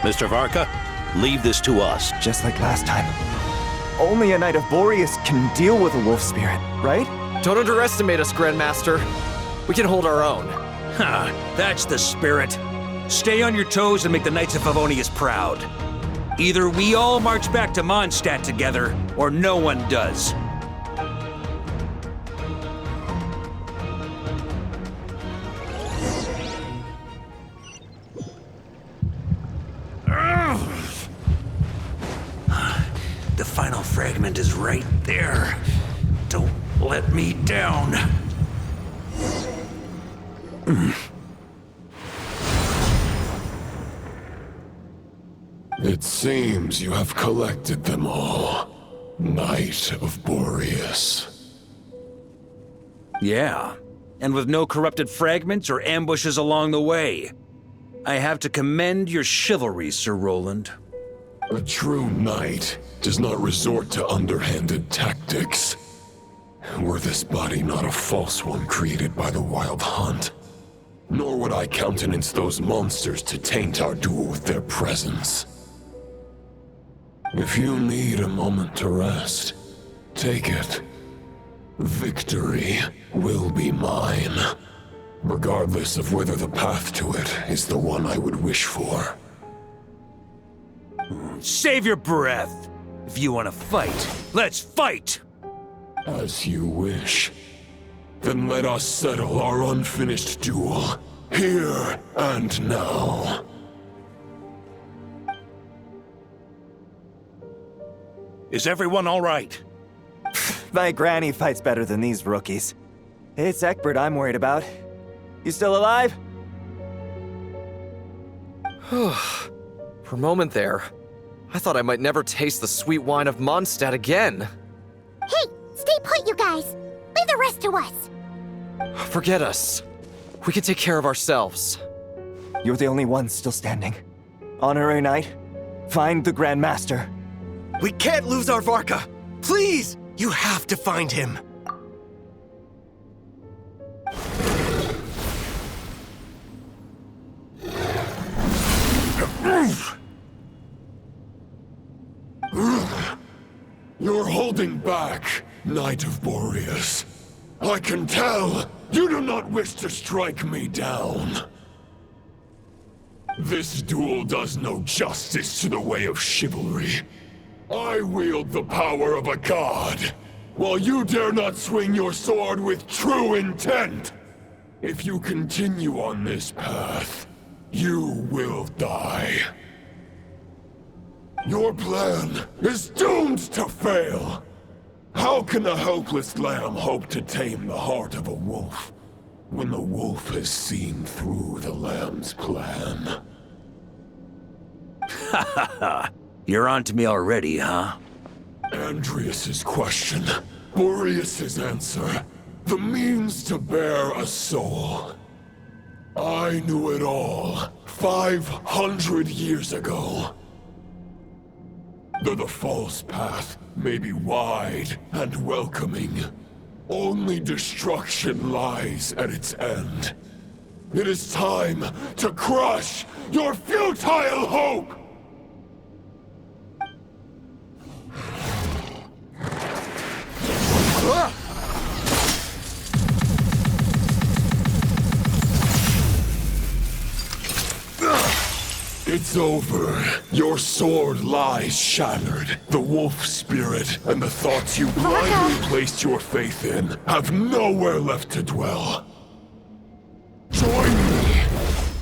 Mr. Varka, leave this to us. Just like last time. Only a Knight of Boreas can deal with a wolf spirit, right? Don't underestimate us, Grandmaster. We can hold our own. Ha! That's the spirit. Stay on your toes and make the Knights of Favonius proud. Either we all march back to Mondstadt together, or no one does. The final fragment is right there. Don't let me down. It seems you have collected them all, Knight of Boreas. Yeah, and with no corrupted fragments or ambushes along the way. I have to commend your chivalry, Sir Roland. A true knight does not resort to underhanded tactics. Were this body not a false one created by the Wild Hunt, nor would I countenance those monsters to taint our duel with their presence. If you need a moment to rest, take it. Victory will be mine, regardless of whether the path to it is the one I would wish for. Save your breath! If you want to fight, let's fight! As you wish. Then let us settle our unfinished duel, here and now. Is everyone all right? My granny fights better than these rookies. It's Egbert I'm worried about. You still alive? For a moment there, I thought I might never taste the sweet wine of Mondstadt again. Hey, stay put, you guys. Leave the rest to us. Forget us. We can take care of ourselves. You're the only one still standing. Honorary Knight, find the Grand Master. We can't lose our Varka! Please! You have to find him! You're holding back, Knight of Boreas. I can tell you do not wish to strike me down. This duel does no justice to the way of chivalry. I wield the power of a god, while you dare not swing your sword with true intent. If you continue on this path, you will die. Your plan is doomed to fail. How can a helpless lamb hope to tame the heart of a wolf, when the wolf has seen through the lamb's plan? Ha ha ha! You're on to me already, huh? Andrias's question, Boreas's answer, the means to bear a soul. I knew it all 500 years ago. Though the false path may be wide and welcoming, only destruction lies at its end. It is time to crush your futile hope! It's over. Your sword lies shattered. The wolf spirit and the thoughts you blindly placed your faith in have nowhere left to dwell. Join me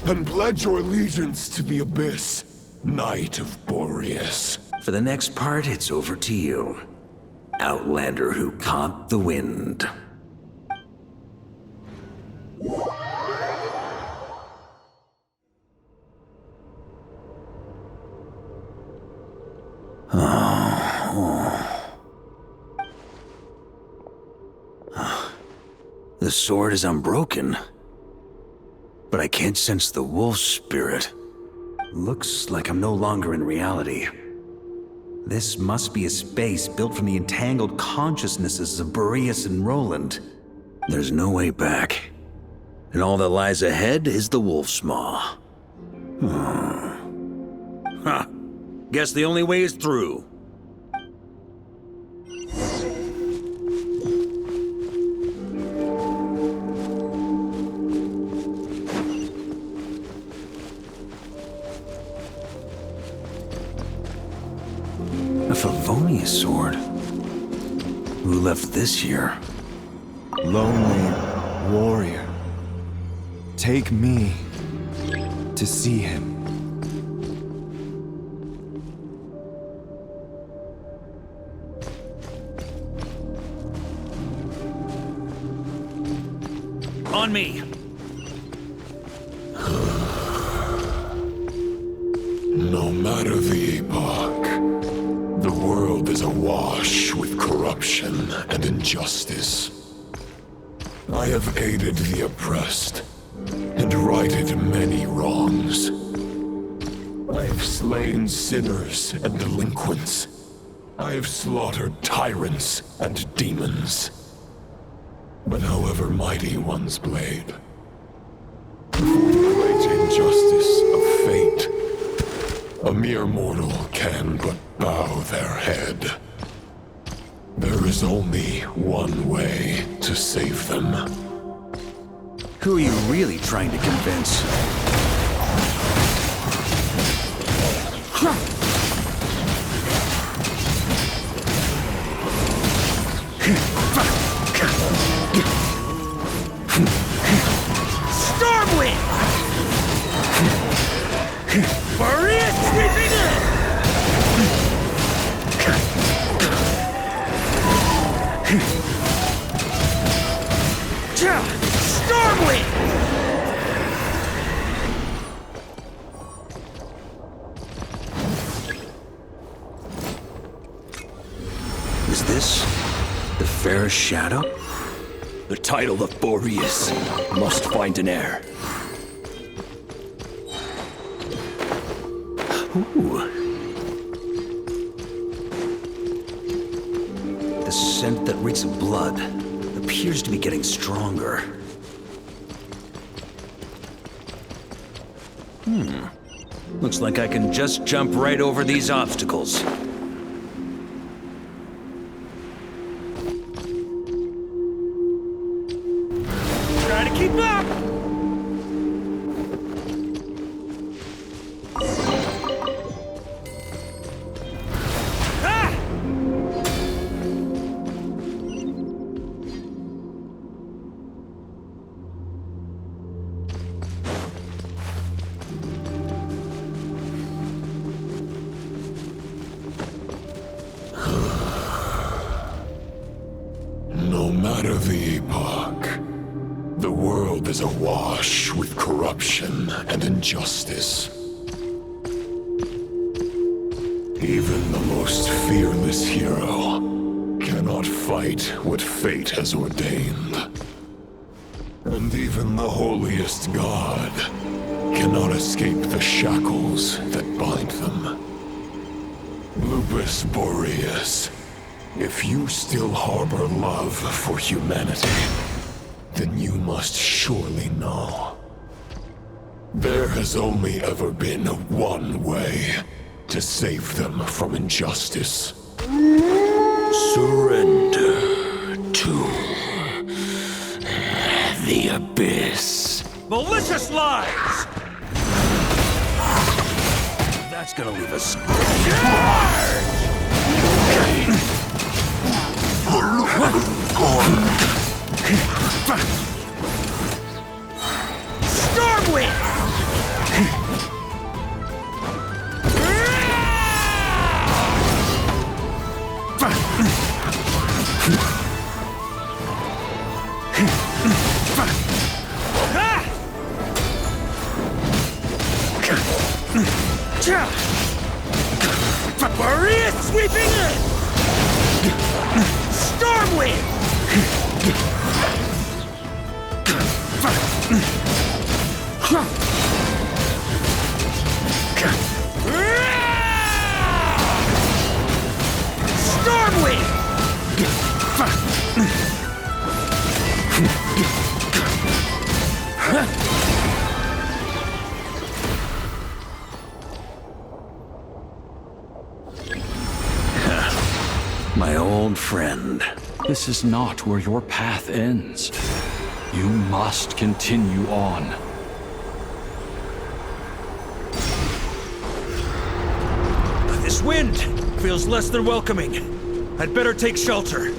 and pledge your allegiance to the Abyss, Knight of Boreas. For the next part, it's over to you. Outlander who caught the wind. The sword is unbroken, but I can't sense the wolf spirit. Looks like I'm no longer in reality. This must be a space built from the entangled consciousnesses of Boreas and Roland. There's no way back, and all that lies ahead is the Wolf's Maw. Huh. Guess the only way is through. A Favonius sword? Who left this here? Lonely warrior. Take me to see him. On me! No matter the epoch, the world is awash with corruption and injustice. I have aided the oppressed and righted many wrongs. I have slain sinners and delinquents. I have slaughtered tyrants and demons. But however mighty one's blade, for the great injustice of fate, a mere mortal can but bow their head. There is only one way to save them. Who are you really trying to convince? Stormwind! Maria sweeping in! Stormwind! Is this the Fair Shadow? The title of Boreas must find an heir. Ooh. The scent that reeks of blood appears to be getting stronger. Looks like I can just jump right over these obstacles. Try to keep up! Ah! No matter the epoch, the world is awash with corruption and injustice. Even the most fearless hero cannot fight what fate has ordained. And even the holiest god cannot escape the shackles that bind them. Lupus Boreas, if you still harbor love for humanity, then you must surely know. There has only ever been one way to save them from injustice. Surrender to the Abyss. Malicious lies! That's gonna leave us. Stormwind! Maria sweeping in! Stormwind! Stormwind! My old friend. This is not where your path ends. You must continue on. This wind feels less than welcoming. I'd better take shelter.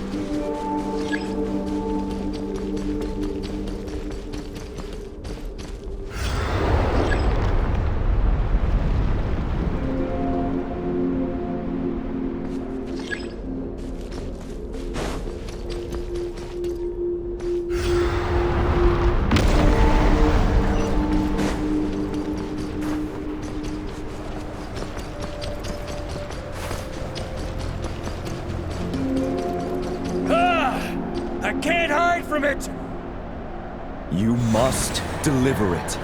I can't hide from it! You must deliver it.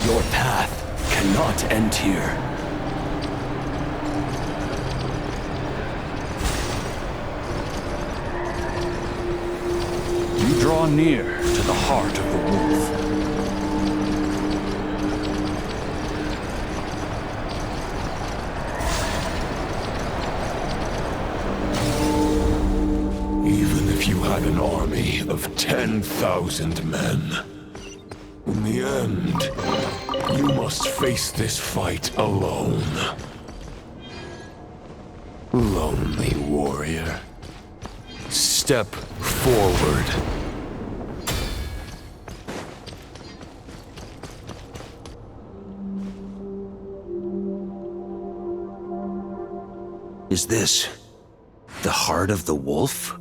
Your path cannot end here. You draw near to the heart of the wolf. Even if you had an army of 10,000 men, in the end, you must face this fight alone. Lonely warrior, step forward. Is this the heart of the wolf?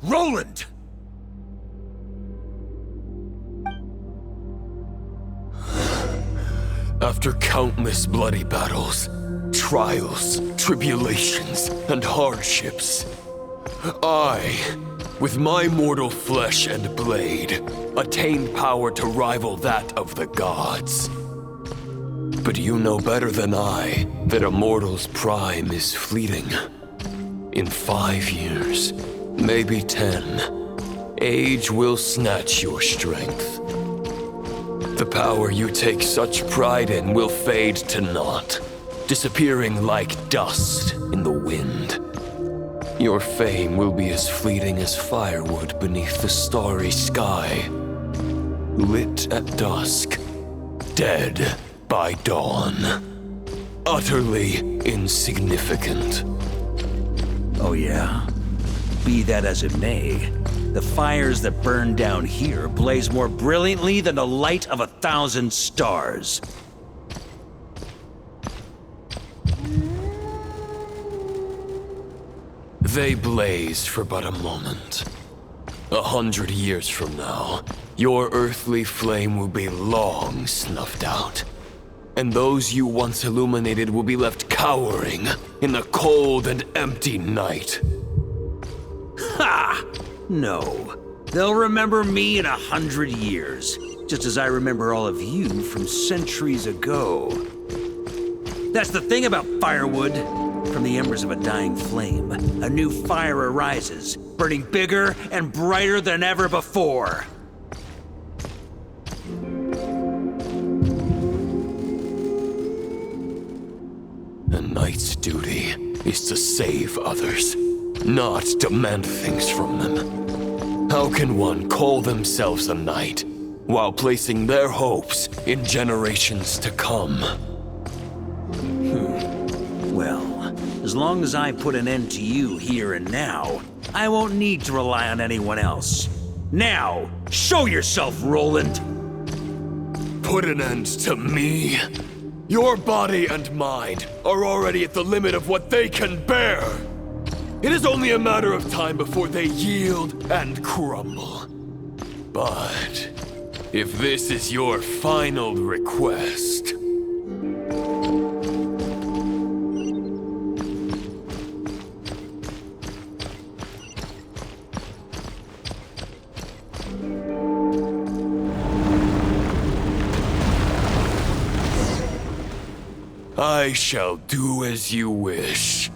Roland! After countless bloody battles, trials, tribulations, and hardships, I, with my mortal flesh and blade, attained power to rival that of the gods. But you know better than I that a mortal's prime is fleeting. In 5 years, maybe 10, age will snatch your strength. The power you take such pride in will fade to naught, disappearing like dust in the wind. Your fame will be as fleeting as firewood beneath the starry sky, lit at dusk, dead by dawn, utterly insignificant. Oh yeah? Be that as it may, the fires that burn down here blaze more brilliantly than the light of 1,000 stars. They blaze for but a moment. 100 years from now, your earthly flame will be long snuffed out. And those you once illuminated will be left cowering in the cold and empty night. Ha! No. They'll remember me in 100 years, just as I remember all of you from centuries ago. That's the thing about firewood. From the embers of a dying flame, a new fire arises, burning bigger and brighter than ever before. A knight's duty is to save others, not demand things from them. How can one call themselves a knight while placing their hopes in generations to come? Well, as long as I put an end to you here and now, I won't need to rely on anyone else. Now, show yourself, Roland! Put an end to me? Your body and mind are already at the limit of what they can bear. It is only a matter of time before they yield and crumble. But if this is your final request, I shall do as you wish.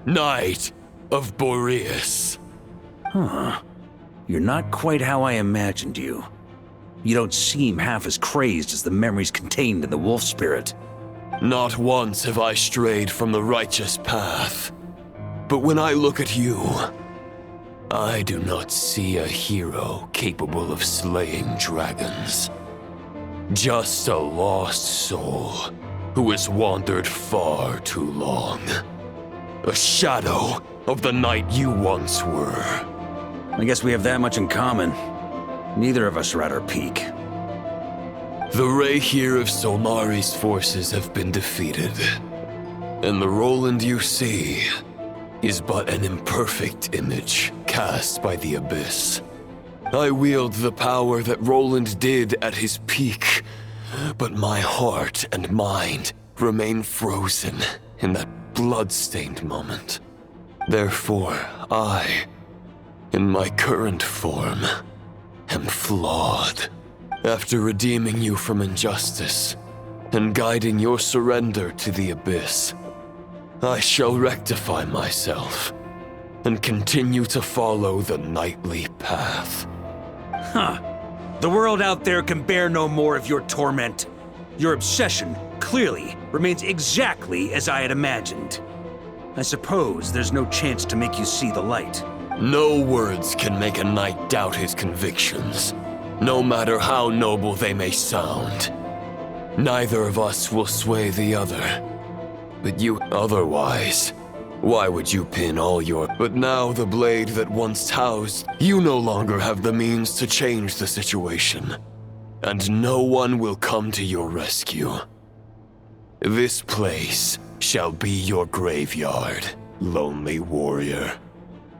Knight of Boreas. Huh. You're not quite how I imagined you. You don't seem half as crazed as the memories contained in the wolf spirit. Not once have I strayed from the righteous path. But when I look at you, I do not see a hero capable of slaying dragons. Just a lost soul who has wandered far too long. A shadow of the knight you once were. I guess we have that much in common. Neither of us are at our peak. The Rayhir of Solmari's forces have been defeated, and the Roland you see is but an imperfect image cast by the Abyss. I wield the power that Roland did at his peak, but my heart and mind remain frozen in that blood-stained moment. Therefore, I, in my current form, am flawed. After redeeming you from injustice and guiding your surrender to the Abyss, I shall rectify myself and continue to follow the knightly path. Huh. The world out there can bear no more of your torment. Your obsession, clearly, remains exactly as I had imagined. I suppose there's no chance to make you see the light. No words can make a knight doubt his convictions, no matter how noble they may sound. Neither of us will sway the other. But you otherwise. Why would you pin all your... But now the blade that once housed, you no longer have the means to change the situation. And no one will come to your rescue. This place shall be your graveyard, lonely warrior.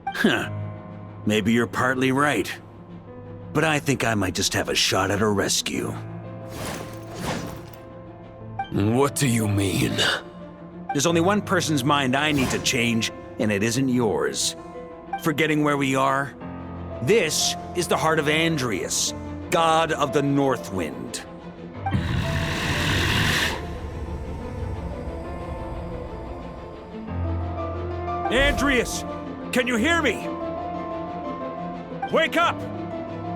Huh. Maybe you're partly right. But I think I might just have a shot at a rescue. What do you mean? There's only one person's mind I need to change, and it isn't yours. Forgetting where we are? This is the heart of Andrias, god of the North Wind. Andrias, can you hear me? Wake up!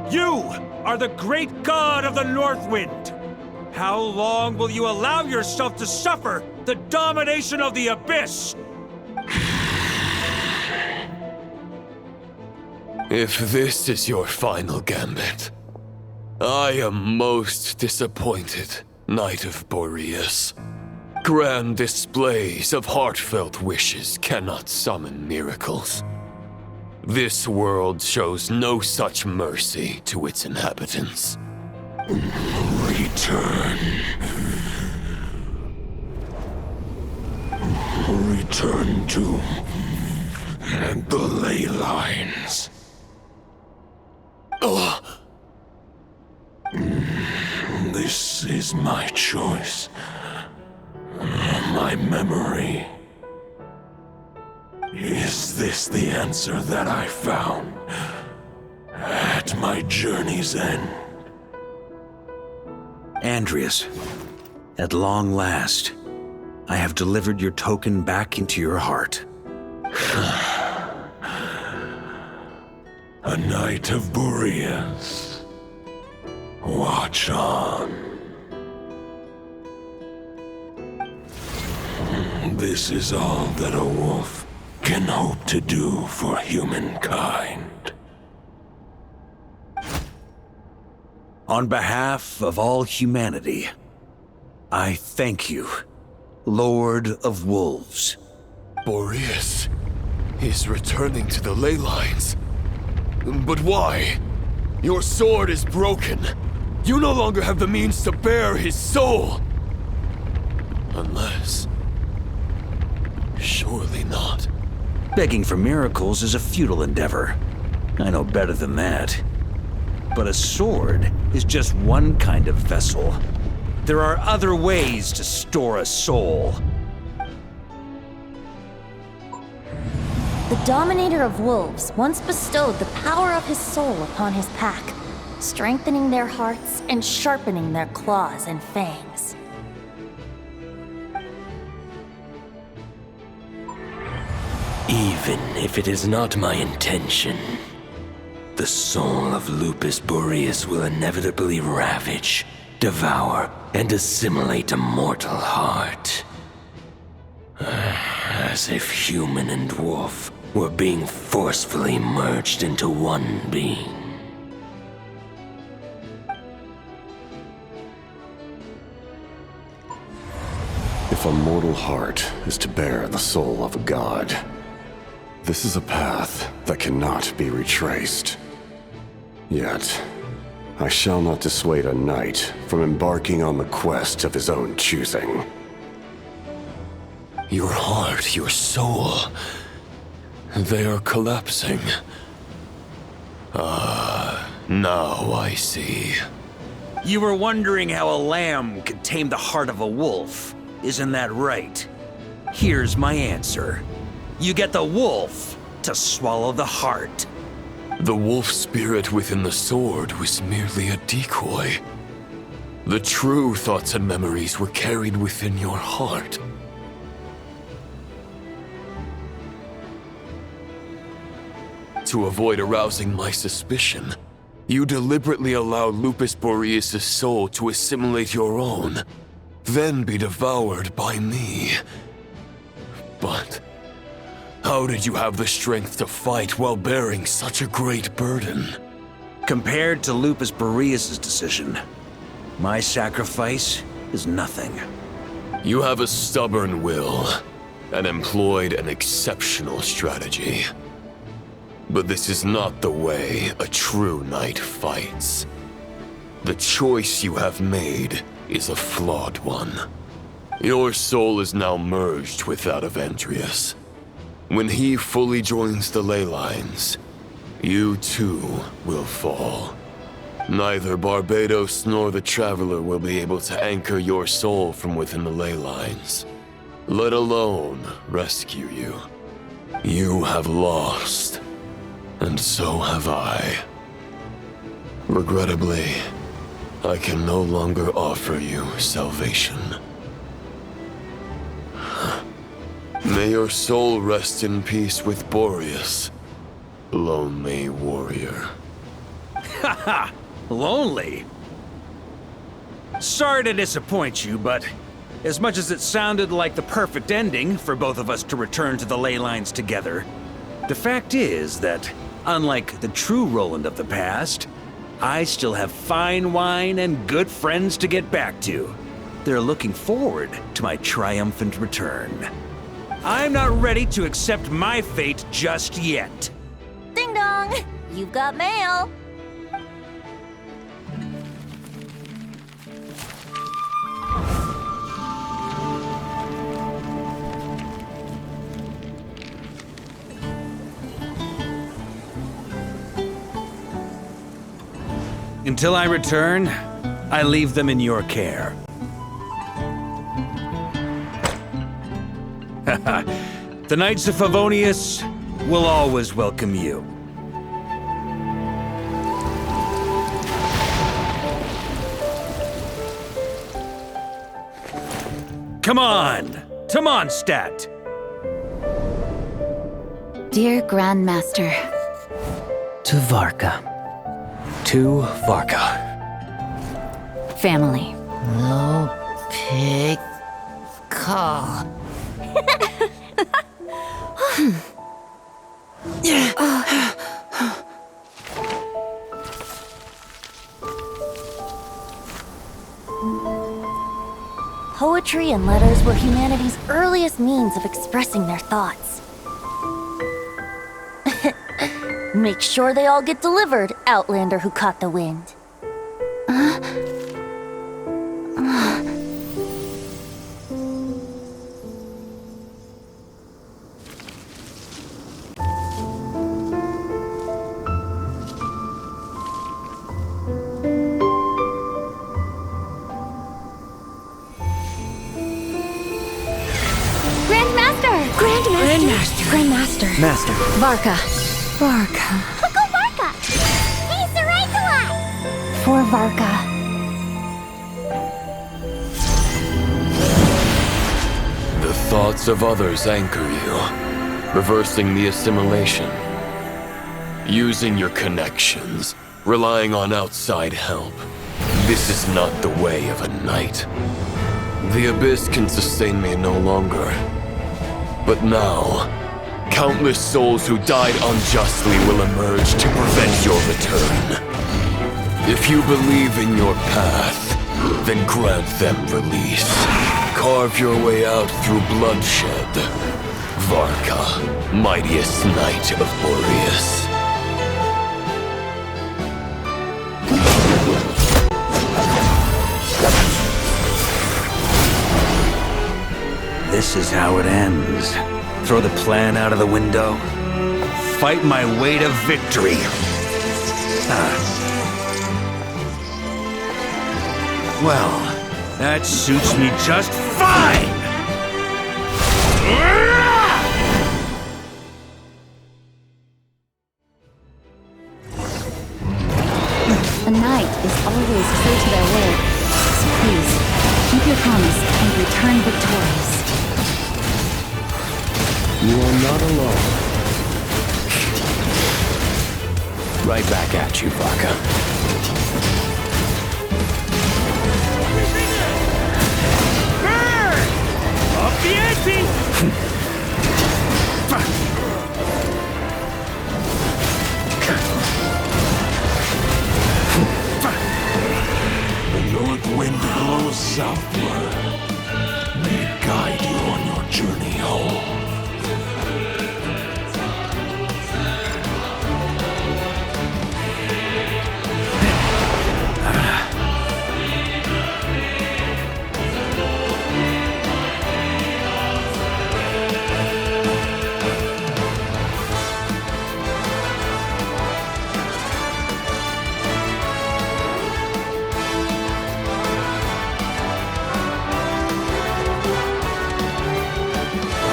You are the great god of the North Wind. How long will you allow yourself to suffer the domination of the Abyss? If this is your final gambit, I am most disappointed, Knight of Boreas. Grand displays of heartfelt wishes cannot summon miracles. This world shows no such mercy to its inhabitants. Return. Return to the ley lines. This is my choice. My memory. Is this the answer that I found at my journey's end? Andrias, at long last, I have delivered your token back into your heart. A Knight of Boreas. Watch on. This is all that a wolf can hope to do for humankind. On behalf of all humanity, I thank you, Lord of Wolves. Boreas is returning to the ley lines. But why? Your sword is broken. You no longer have the means to bear his soul. Unless... surely not. Begging for miracles is a futile endeavor. I know better than that. But a sword is just one kind of vessel. There are other ways to store a soul. The Dominator of Wolves once bestowed the power of his soul upon his pack, strengthening their hearts and sharpening their claws and fangs. Even if it is not my intention, the soul of Lupus Boreas will inevitably ravage, devour, and assimilate a mortal heart. As if human and wolf were being forcefully merged into one being. If a mortal heart is to bear the soul of a god, this is a path that cannot be retraced. Yet, I shall not dissuade a knight from embarking on the quest of his own choosing. Your heart, your soul, they are collapsing. Now I see. You were wondering how a lamb could tame the heart of a wolf, isn't that right? Here's my answer. You get the wolf to swallow the heart. The wolf spirit within the sword was merely a decoy. The true thoughts and memories were carried within your heart. To avoid arousing my suspicion, you deliberately allowed Lupus Boreas' soul to assimilate your own, then be devoured by me. But how did you have the strength to fight while bearing such a great burden? Compared to Lupus Boreas' decision, my sacrifice is nothing. You have a stubborn will and employed an exceptional strategy. But this is not the way a true knight fights. The choice you have made is a flawed one. Your soul is now merged with that of Andreas. When he fully joins the ley lines, you too will fall. Neither Barbados nor the Traveler will be able to anchor your soul from within the ley lines, let alone rescue you. You have lost. And so have I. Regrettably, I can no longer offer you salvation. May your soul rest in peace with Boreas, lonely warrior. Haha, lonely? Sorry to disappoint you, but as much as it sounded like the perfect ending for both of us to return to the ley lines together, the fact is that unlike the true Roland of the past, I still have fine wine and good friends to get back to. They're looking forward to my triumphant return. I'm not ready to accept my fate just yet. Ding dong! You've got mail! Until I return, I leave them in your care. The Knights of Favonius will always welcome you. Come on! To Mondstadt! Dear Grandmaster. To Varka. To Varka. Family. No pig call. Poetry and letters were humanity's earliest means of expressing their thoughts. Make sure they all get delivered, Outlander who caught the wind. Grandmaster. Master. Varka. Go Varka! He's the right to us! For Varka. The thoughts of others anchor you. reversing the assimilation. Using your connections, relying on outside help. This is not the way of a knight. The Abyss can sustain me no longer. But now, countless souls who died unjustly will emerge to prevent your return. If you believe in your path, then grant them release. Carve your way out through bloodshed. Varka, mightiest knight of Boreas. This is how it ends. Throw the plan out of the window. Fight my way to victory. Well, that suits me just fine! A knight is always true to their word. So please, keep your promise and return victorious. You are not alone. Right back at you, Varka. Burn! Up the ante! The north wind blows southward. May it guide you on your journey home.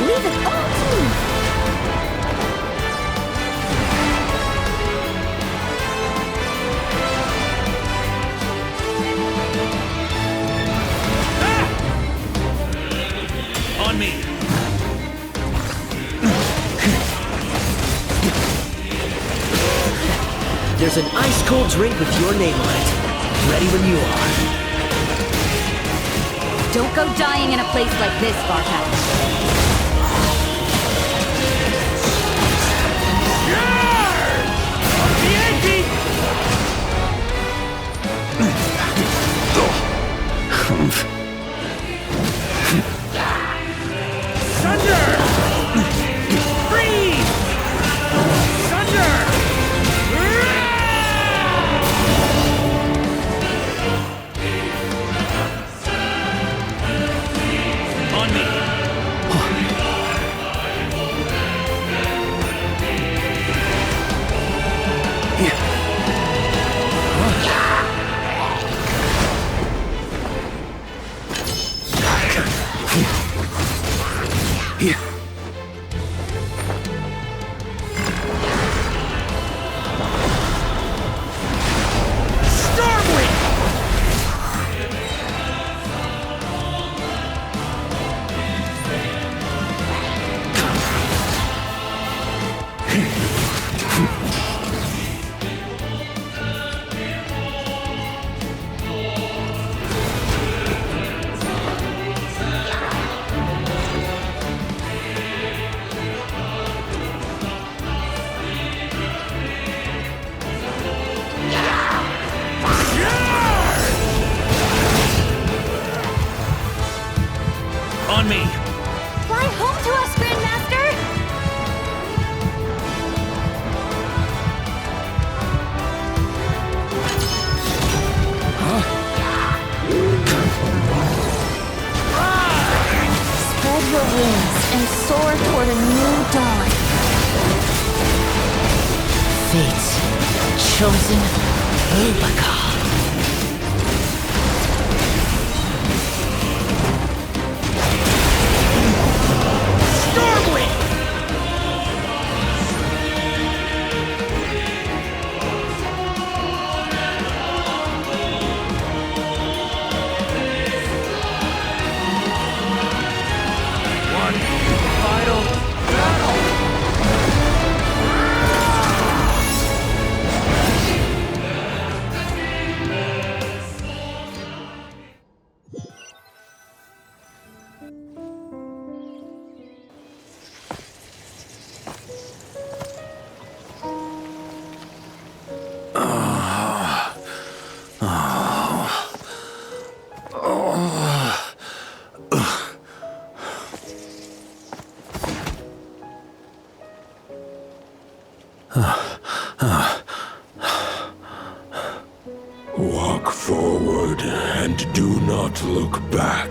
Leave it all to me! On me! There's an ice-cold drink with your name on it. Ready when you are. Don't go dying in a place like this, Varka. Thunder! Freeze! Thunder! On me! On me! Fly home to us, Grandmaster! Spread your wings and soar toward a new dawn. Fate's chosen Ulbacal. Final battle! look back.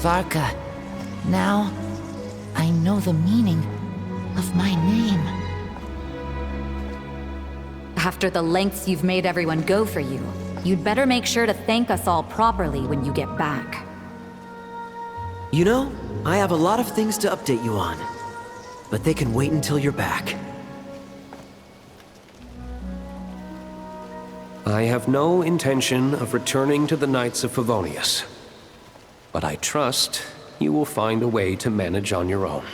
Varka, now I know the meaning of my name. After the lengths you've made everyone go for you, you'd better make sure to thank us all properly when you get back. You know, I have a lot of things to update you on, but they can wait until you're back. I have no intention of returning to the Knights of Favonius, but I trust you will find a way to manage on your own.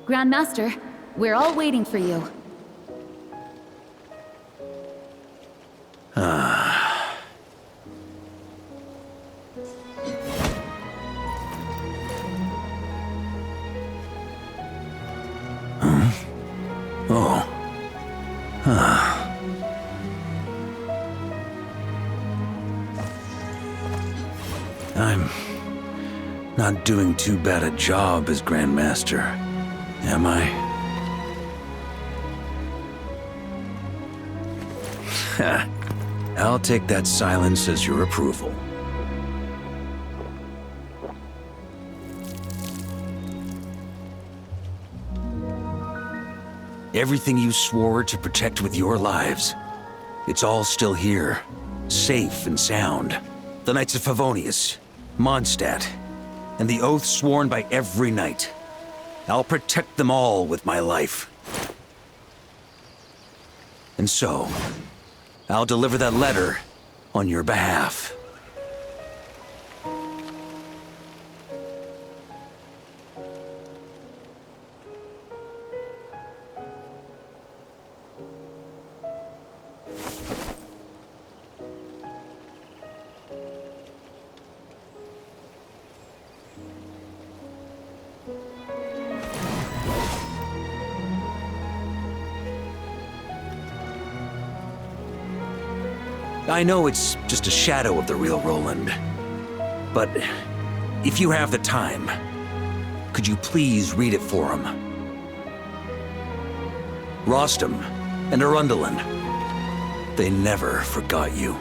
Grandmaster, we're all waiting for you. I'm not doing too bad a job as Grandmaster, am I? I'll take that silence as your approval. Everything you swore to protect with your lives, it's all still here, safe and sound. The Knights of Favonius, Mondstadt, and the oath sworn by every knight. I'll protect them all with my life. And so, I'll deliver that letter on your behalf. I know it's just a shadow of the real Roland, but if you have the time, could you please read it for him? Rostam and Arundelen, they never forgot you.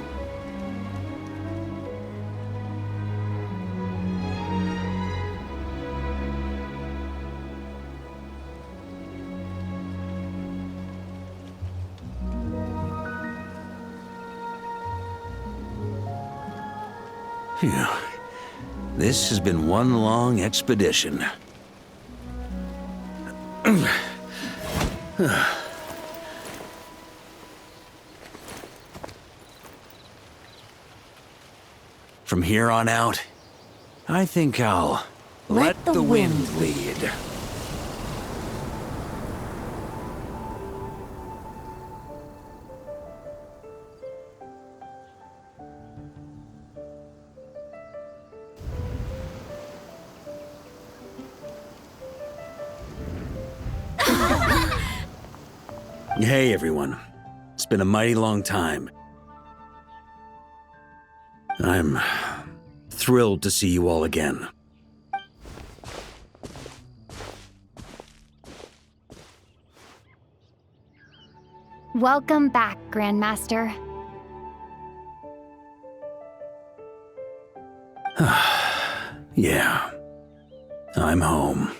Phew. This has been one long expedition. From here on out, I think I'll let the wind lead. Hey everyone, it's been a mighty long time. I'm thrilled to see you all again. Welcome back, Grandmaster. Yeah, I'm home.